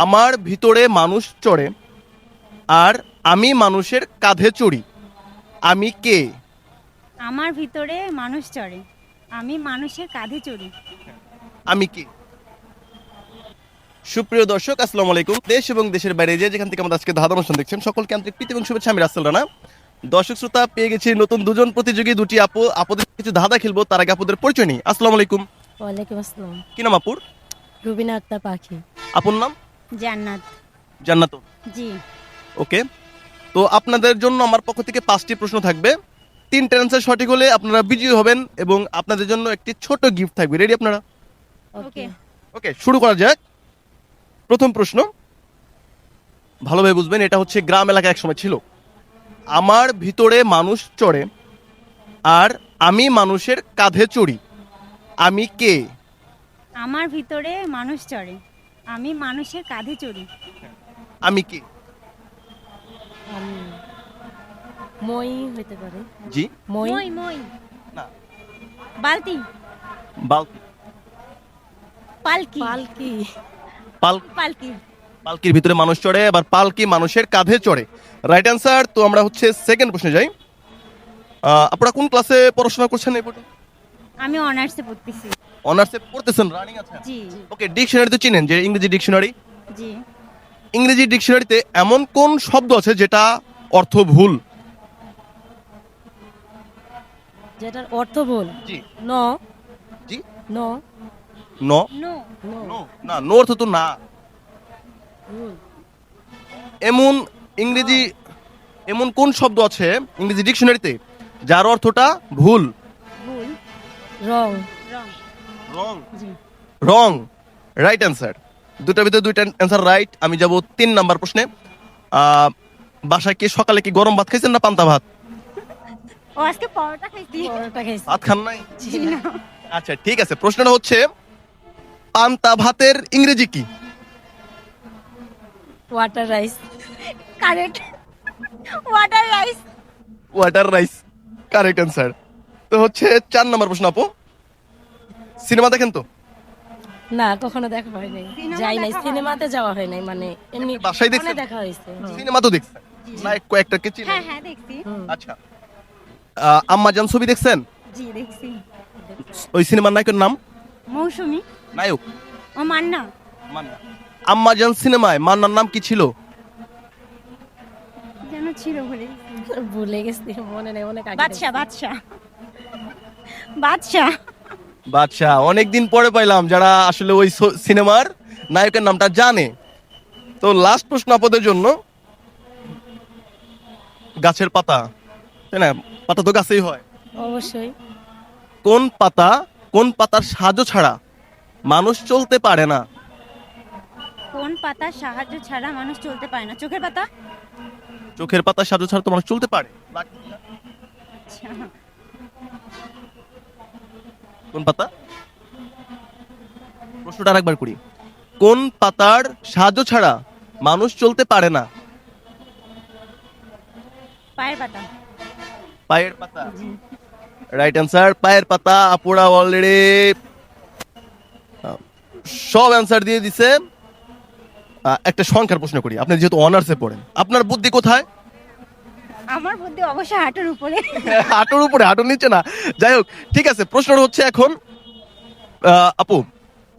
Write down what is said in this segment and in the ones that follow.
আমার ভিতরে মানুষ চড়ে আর আমি মানুষের কাঁধে চড়ি, আমি কে? আমার ভিতরে মানুষ চড়ে, আমি মানুষের কাঁধে চড়ি। আমি কে? সুপ্রিয় দর্শক, আসসালামু আলাইকুম। দেশ এবং দেশের বাইরে যে যেখান থেকে আমাদের আজকে ধাঁধা অনুষ্ঠান দেখছেন, সকলকে আন্তরিক প্রীতি এবং শুভেচ্ছা। আমি রাসেল রানা। দর্শক শ্রোতা, পেয়ে গেছি নতুন দুজন প্রতিযোগী, দুটি আপু। আপুদের কিছু ধাঁধা খেলবো, তার আগে আপুদের পরিচয় নেই। আসসালামু আলাইকুম। ওয়ালাইকুম আসসালাম। কি নাম আপুর? রুবিনা আক্তার পাখি। আপুর নাম? জান্নাত। জান্নাত। জি। ওকে, তো আপনাদের জন্য আমার পক্ষ থেকে 5টি প্রশ্ন থাকবে। 3টে অ্যান্সার সঠিক হলে আপনারা বিজয়ী হবেন এবং আপনাদের জন্য একটি ছোট গিফট থাকবে। রেডি আপনারা? ওকে। ওকে, শুরু করা যাক। প্রথম প্রশ্ন, ভালোভাবে বুঝবেন। এটা হচ্ছে গ্রাম এলাকায় একসময় ছিল। আমার ভিতরে মানুষ চড়ে আর আমি মানুষের কাঁধে চড়ি, আমি কে? আমার ভিতরে মানুষ চড়ে, আমি মানুষের কাঁধে চড়ি। আমি কে? আমি মই হইতে পারে। জি। মই মই মই না। বালতি। বালতি। পালকি। পালকি। পালকি। পালকির ভিতরে মানুষ চড়ে, আবার পালকি মানুষের কাঁধে চড়ে। Right answer. তো আমরা হচ্ছে সেকেন্ড প্রশ্নে যাই। আপনারা কোন ক্লাসে পড়াশোনা করছেন এই পর্যন্ত? আমি অনার্সে পড়তেছি। অনার্সে পড়তেছেন, রানিং আছেন? জি। ওকে, ডিকশনারি তো চিনেন, যে ইংরেজি ডিকশনারি। জি। ইংরেজি ডিকশনারিতে এমন কোন শব্দ আছে যেটা অর্থ ভুল? যেটার অর্থ ভুল। জি। ন। জি। ন। নো। নো। নো না, নো অর্থ তো না। ভুল। এমন ইংরেজি এমন কোন শব্দ আছে ইংরেজি ডিকশনারিতে যার অর্থটা ভুল? ভুল। রং। রং। রং। জি। রং। Right answer. দুটার ভিতরে দুইটা অ্যান্সার রাইট। আমি যাব 3 নাম্বার প্রশ্নে। বাসায় কি সকালে কি গরম ভাত খাইছেন না পান্তা ভাত? ও আজকে পরোটা খাইছি। পরোটা খাইছি। ভাত খান নাই? জি না। আচ্ছা, ঠিক আছে। প্রশ্নটা হচ্ছে, পান্তা ভাতের ইংরেজি কি? Water rice. Correct. Water rice. Water rice. Correct answer. তো হচ্ছে 4 নাম্বার প্রশ্ন। আপু, সিনেমা দেখেন তো? না, কখনো দেখা হয় নাই। সিনেমা যাই নাই, দেখা হয় সিনেমাতে যাওয়া হয় নাই, মানে এমনি বাসায় ফোনে দেখছেন? দেখা হয়েছে। সিনেমা তো দেখছেন না, কয়েকটা কে চিনেন? হ্যাঁ হ্যাঁ দেখছি। হুম। আচ্ছা, আম্মাজান ছবি দেখছেন? জি দেখছি। ওই সিনেমার নায়কের নাম? মৌসুমী। নায়ক? ও মান্না। মান্না। আম্মাজান সিনেমায় মান্নার নাম কি ছিল? যেন ছিল বলে। ভুলে গেছি, মনে নেই, অনেক আগে বাদশা বাদশা বাদশা। বাদশা। অনেকদিন পরে পাইলাম যারা আসলে ওই সিনেমার নায়কের নামটা জানে। তো লাস্ট প্রশ্ন আপনাদের জন্য। গাছের পাতা, তাই না? পাতা তো গাছেই হয়। দেখেছি। অবশ্যই। কোন পাতার সাহায্য ছাড়া মানুষ চলতে পারে না? কোন পাতার সাহায্য ছাড়া মানুষ চলতে পারে না? চোখের পাতা। চোখের পাতার সাহায্য ছাড়া তো মানুষ চলতে পারে। আচ্ছা। কোন পাতা? প্রশ্নটা আরেকবার করি। কোন পাতার সাহায্য ছাড়া মানুষ চলতে পারে না? পায়ের পাতা। পায়ের পাতা। রাইট অ্যান্সার, পায়ের পাতা। আপুরা অলরেডি সব অ্যান্সার দিয়ে দিছে। একটা সংখ্যার প্রশ্ন করি। আপনি যেহেতু অনার্সে পড়েন, আপনার বুদ্ধি কোথায়? আমার বুদ্ধি অবশ্যই হাঁটুর উপরে। হাঁটুর উপরে, হাঁটুর নিচে না। যাই হোক, ঠিক আছে। প্রশ্নটা হচ্ছে এখন, আপু,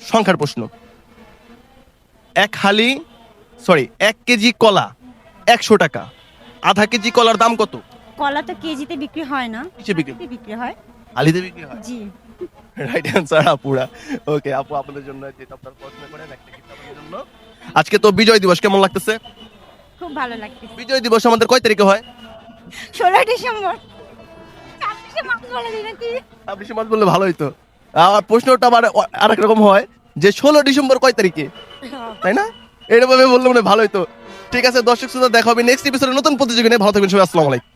সংখ্যার প্রশ্ন। 1 কেজি কলা 100 টাকা। আধা কেজি কলার দাম কত? কলা তো কেজিতে বিক্রি হয় না, কিসে বিক্রি? হাঁড়িতে বিক্রি হয়। আলিতে বিক্রি হয়। জি। রাইট অ্যান্সার আপুরা। ওকে আপু, আপনাদের জন্য যেটা আপনারা পছন্দ করেন একটা গিফট আপনাদের জন্য। আজকে তো বিজয় দিবস, কেমন লাগতেছে? খুব ভালো লাগতেছে। বিজয় দিবস আমাদের কয় তারিখে হয়? 16 ডিসেম্বর। 26 মার্চ বলে দিন নাকি? 26 মার্চ বললে ভালো হইতো। আর প্রশ্নটা আবার আরেক রকম হয়, যে 16 ডিসেম্বর কয় তারিখে, তাই না? এরকম ভাবে বললে মনে হয় ভালো হইতো। ঠিক আছে দর্শক শ্রোতা, দেখা হবে নেক্সট এপিসোডে নতুন প্রতিযোগিতা নিয়ে। ভালো থাকবেন সবাই। আসসালামু আলাইকুম।